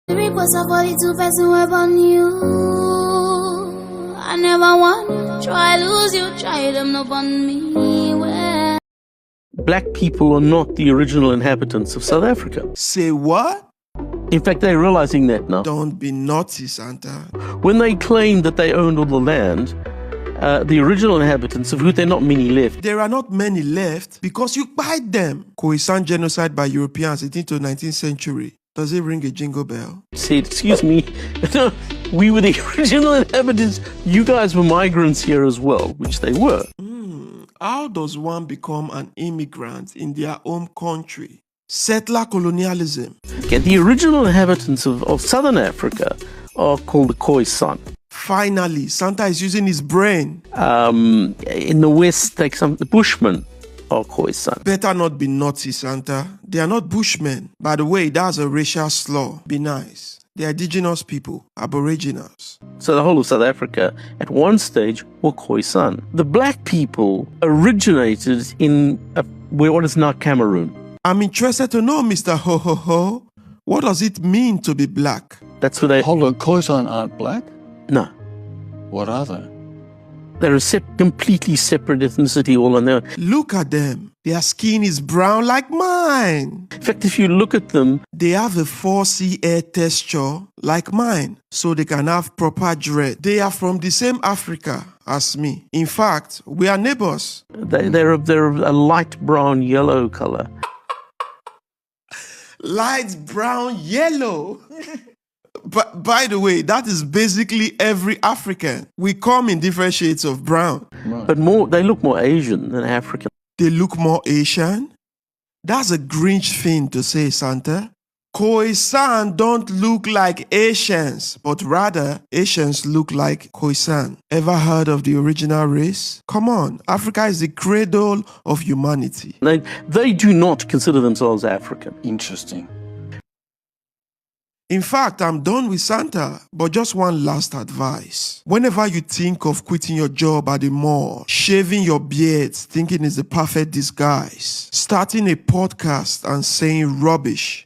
The request of 42 person were on you. I never want try lose you, try them up on me. Well, black people are not the original inhabitants of South Africa. Say what? In fact, they're realizing that now. Don't be naughty, Santa. When they claim that they owned all the land, the original inhabitants, of whom there are not many left. There are not many left because you bite them. Khoisan genocide by Europeans 18th to 19th century. Does it ring a jingle bell? Said, excuse me, we were the original inhabitants. You guys were migrants here as well, which they were. How does one become an immigrant in their home country? Settler colonialism. Okay, the original inhabitants of Southern Africa are called the Khoisan. Finally, Santa is using his brain. In the West, like the Bushmen are Khoisan. Better not be naughty, Santa. They are not Bushmen. By the way, that's a racial slur. Be nice. They are indigenous people, aboriginals. So the whole of South Africa, at one stage, were Khoisan. The black people originated in what is now Cameroon. I'm interested to know, Mr. Ho Ho Ho. What does it mean to be black? That's where they... Hold on, Khoisan aren't black? No. What are they? They're a completely separate ethnicity all on their own. Look at them. Their skin is brown like mine. In fact, if you look at them... They have a 4C hair texture like mine, so they can have proper dread. They are from the same Africa as me. In fact, we are neighbors. They're a light brown yellow color. Light brown yellow. But by the way, that is basically every African. We come in different shades of brown. Right. But they look more Asian than African. They look more Asian? That's a Grinch thing to say, Santa. Khoisan don't look like Asians, but rather Asians look like Khoisan. Ever heard of the original race? Come on, Africa is the cradle of humanity. They do not consider themselves African. Interesting. In fact, I'm done with Santa, but just one last advice. Whenever you think of quitting your job at the mall, shaving your beard, thinking it's the perfect disguise, starting a podcast and saying rubbish,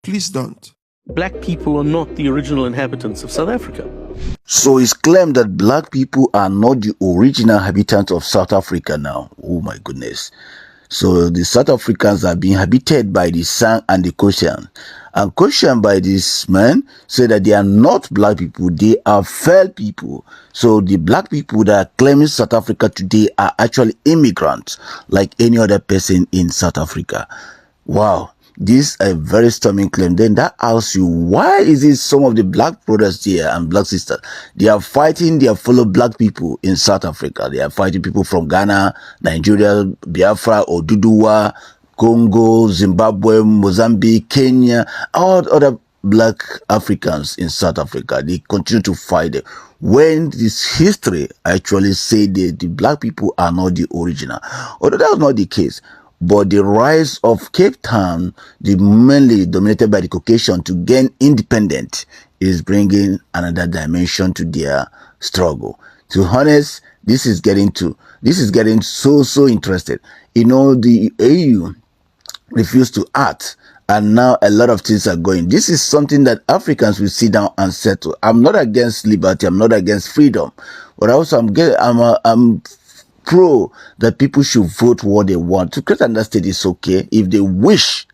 please don't. Black people are not the original inhabitants of South Africa. So it's claimed that black people are not the original inhabitants of South Africa now. Oh my goodness. So the South Africans are being inhabited by the San and the Khoisan. And Khoisan by this man say that they are not black people, they are fair people. So the black people that are claiming South Africa today are actually immigrants like any other person in South Africa. Wow. This is a very stunning claim. Then that asks you, why is it some of the black brothers here and black sisters, they are fighting their fellow black people in South Africa. They are fighting people from Ghana, Nigeria, Biafra, Oduduwa, Congo, Zimbabwe, Mozambique, Kenya, all other black Africans in South Africa. They continue to fight them. When this history actually say that the black people are not the original. Although that's not the case. But the rise of Cape Town, mainly dominated by the Caucasian, to gain independence is bringing another dimension to their struggle. To be honest, this is getting so interested. You know, the AU refused to act, and now a lot of things are going. This is something that Africans will sit down and settle. I'm not against liberty. I'm not against freedom, but also I'm pro that people should vote what they want. To create another state is okay if they wish.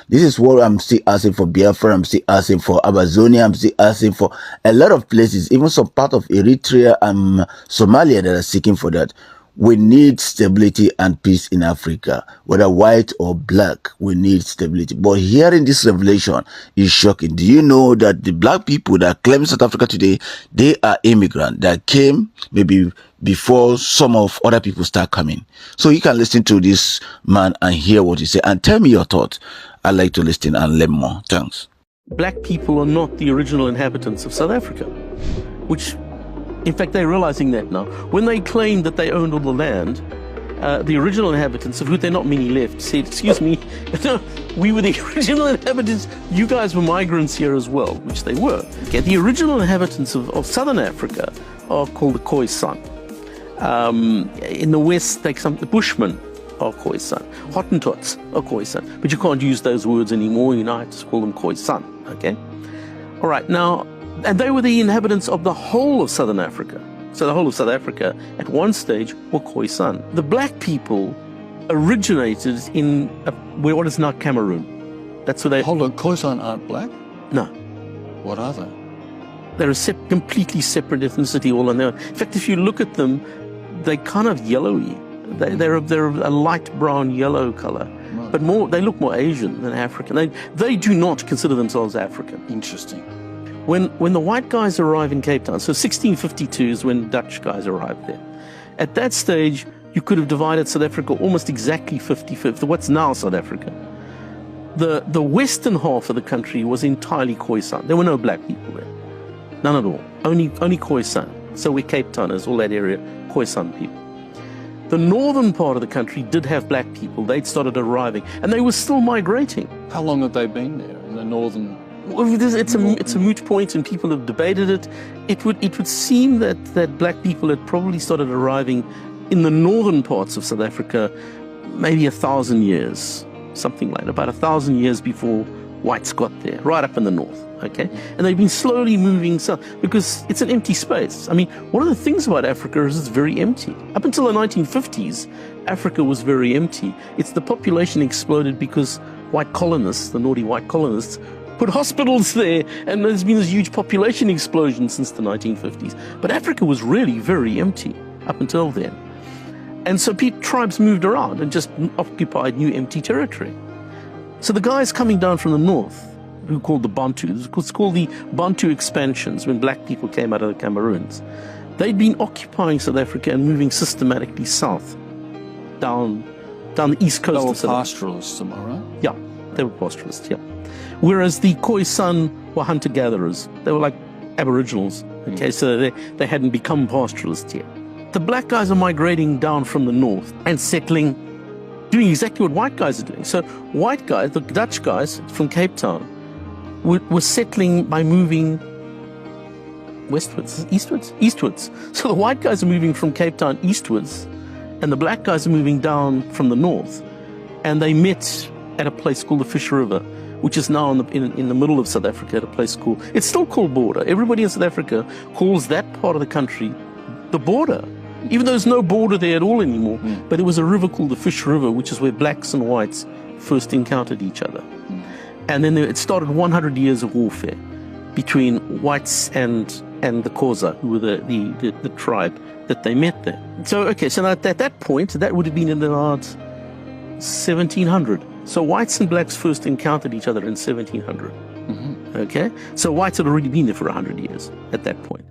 This is what I'm still asking for Biafra, I'm still asking for Amazonia, I'm still asking for a lot of places, even some part of Eritrea and Somalia that are seeking for that. We need stability and peace in Africa, whether white or black, we need stability. But hearing this revelation is shocking. Do you know that the black people that claim South Africa today, they are immigrants that came maybe before some of other people start coming? So you can listen to this man and hear what he said and tell me your thoughts. I like to listen and learn more. Thanks. Black people are not the original inhabitants of South Africa, which... In fact, they're realizing that now. When they claimed that they owned all the land, the original inhabitants, of whom there are not many left, said, excuse me, we were the original inhabitants. You guys were migrants here as well, which they were. Okay, the original inhabitants of Southern Africa are called the Khoisan. In the West, like the Bushmen are Khoisan. Hottentots are Khoisan. But you can't use those words anymore. You know, I just call them Khoisan, okay? All right, now, and they were the inhabitants of the whole of Southern Africa. So the whole of South Africa, at one stage, were Khoisan. The black people originated in what is now Cameroon. That's where they... Hold on, Khoisan aren't black? No. What are they? They're a completely separate ethnicity all on their own. In fact, if you look at them, they're kind of yellowy. They're a light brown yellow color. Right. But they look more Asian than African. They do not consider themselves African. Interesting. When the white guys arrive in Cape Town, so 1652 is when Dutch guys arrived there. At that stage, you could have divided South Africa almost exactly 50-50, what's now South Africa. The western half of the country was entirely Khoisan. There were no black people there. None at all. Only Khoisan. So we're Cape Towners, all that area, Khoisan people. The northern part of the country did have black people. They'd started arriving, and they were still migrating. How long have they been there in the northern? Well, it's a moot point, and people have debated it. It would seem that black people had probably started arriving in the northern parts of South Africa maybe 1,000 years, something like that, about 1,000 years before whites got there, right up in the north, okay? And they've been slowly moving south because it's an empty space. I mean, one of the things about Africa is it's very empty. Up until the 1950s, Africa was very empty. It's the population exploded because white colonists, the naughty white colonists, put hospitals there, and there's been this huge population explosion since the 1950s. But Africa was really very empty up until then. And so tribes moved around and just occupied new empty territory. So the guys coming down from the north, who called the Bantus, it's called the Bantu expansions, when black people came out of the Cameroons, they'd been occupying South Africa and moving systematically south, down the east coast They were of South Africa. pastoralists, am I right? Yeah, they were pastoralists, yeah. Whereas the Khoisan were hunter-gatherers. They were like aboriginals, okay, so they hadn't become pastoralists yet. The black guys are migrating down from the north and settling, doing exactly what white guys are doing. So white guys, the Dutch guys from Cape Town, were settling by moving westwards, eastwards. So the white guys are moving from Cape Town eastwards, and the black guys are moving down from the north. And they met at a place called the Fish River, which is now in the middle of South Africa, at a place called, it's still called Border. Everybody in South Africa calls that part of the country the border, even though there's no border there at all anymore. But it was a river called the Fish River, which is where blacks and whites first encountered each other. And then it started 100 years of warfare between whites and the Khoisan, who were the tribe that they met there. So, okay, so at that point, that would have been in about 1700. So whites and blacks first encountered each other in 1700. Okay? So whites had already been there for 100 years at that point.